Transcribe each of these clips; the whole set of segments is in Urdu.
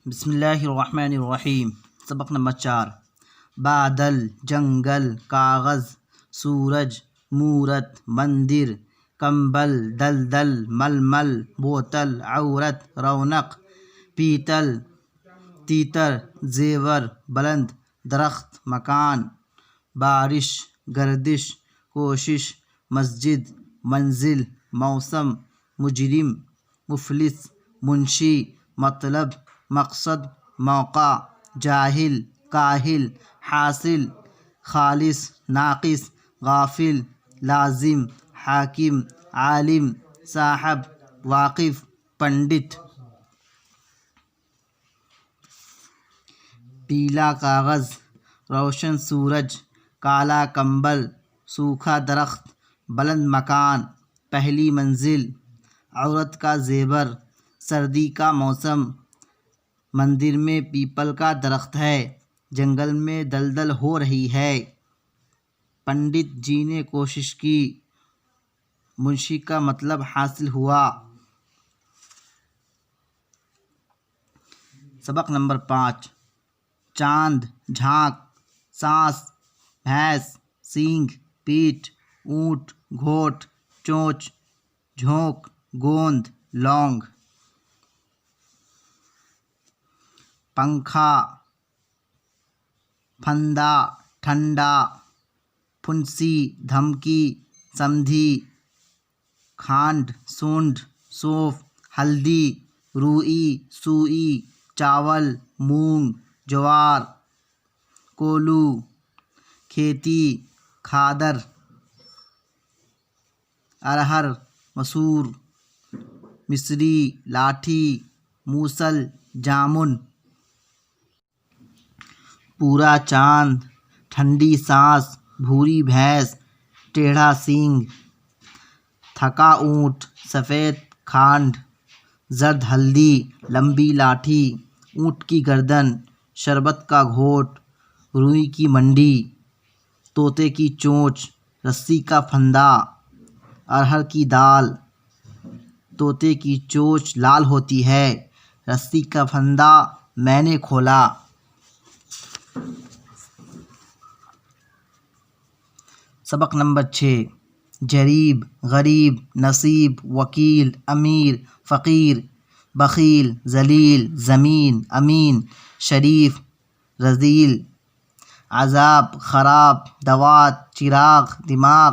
بسم اللہ الرحمن الرحیم۔ سبق نمبر 4۔ بادل، جنگل، کاغذ، سورج، مورت، مندر، کمبل، دلدل، ململ، بوتل، عورت، رونق، پیتل، تیتر، زیور، بلند، درخت، مکان، بارش، گردش، کوشش، مسجد، منزل، موسم، مجرم، مفلس، منشی، مطلب، مقصد، موقع، جاہل، کاہل، حاصل، خالص، ناقص، غافل، لازم، حاکم، عالم، صاحب، واقف، پنڈت۔ پیلا کاغذ، روشن سورج، کالا کمبل، سوکھا درخت، بلند مکان، پہلی منزل، عورت کا زیور، سردی کا موسم، مندر میں پیپل کا درخت ہے، جنگل میں دلدل ہو رہی ہے، پنڈت جی نے کوشش کی، منشی کا مطلب حاصل ہوا۔ سبق نمبر 5۔ چاند، جھانک، سانس، بھینس، سینگ، پیٹھ، اونٹ، گھوٹ، چونچ، جھونک، گوند، لونگ۔ پنکھا، پھندا، ٹھنڈا، پھنسی، دھمکی، سمدھی، کھانڈ، سونڈ، سونف، ہلدی، روئی، سوئی، چاول، مونگ، جوار، کولو، کھیتی، کھادر، ارہر، مسور، مصری، لاٹھی، موسل، جامن۔ پورا چاند، ٹھنڈی سانس، بھوری بھینس، ٹیڑھا سینگ، تھکا اونٹ، سفید کھانڈ، زرد ہلدی، لمبی لاٹھی، اونٹ کی گردن، شربت کا گھونٹ، روئی کی منڈی، طوطے کی چونچ، رسی کا پھندا، ارہر کی دال، طوطے کی چونچ لال ہوتی ہے، رسی کا پھندا میں نے کھولا۔ سبق نمبر 6۔ جریب، غریب، نصیب، وکیل، امیر، فقیر، بخیل، ذلیل، زمین، امین، شریف، رذیل، عذاب، خراب، دوات، چراغ، دماغ،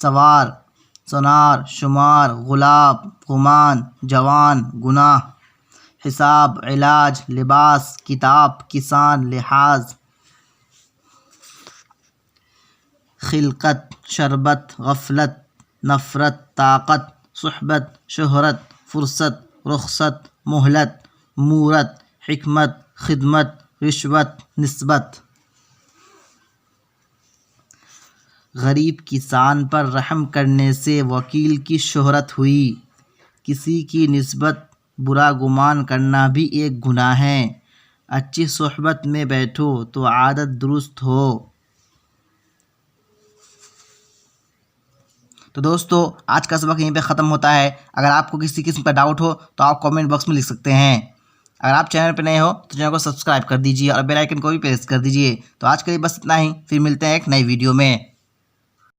سوار، سونار، شمار، غلام، گمان، جوان، گناہ، حساب، علاج، لباس، کتاب، کسان، لحاظ، خلقت، شربت، غفلت، نفرت، طاقت، صحبت، شہرت، فرصت، رخصت، مہلت، مورت، حکمت، خدمت، رشوت، نسبت۔ غریب کسان پر رحم کرنے سے وکیل کی شہرت ہوئی، کسی کی نسبت برا گمان کرنا بھی ایک گناہ ہے، اچھی صحبت میں بیٹھو تو عادت درست ہو۔ تو دوستو آج کا سبق یہیں پہ ختم ہوتا ہے۔ اگر آپ کو کسی قسم کا ڈاؤٹ ہو تو آپ کامنٹ باکس میں لکھ سکتے ہیں۔ اگر آپ چینل پہ نئے ہو تو چینل کو سبسکرائب کر دیجیے اور بیل آئیکن کو بھی پریس کر دیجیے۔ تو آج کے لیے بس اتنا ہی، پھر ملتے ہیں ایک نئی ویڈیو میں۔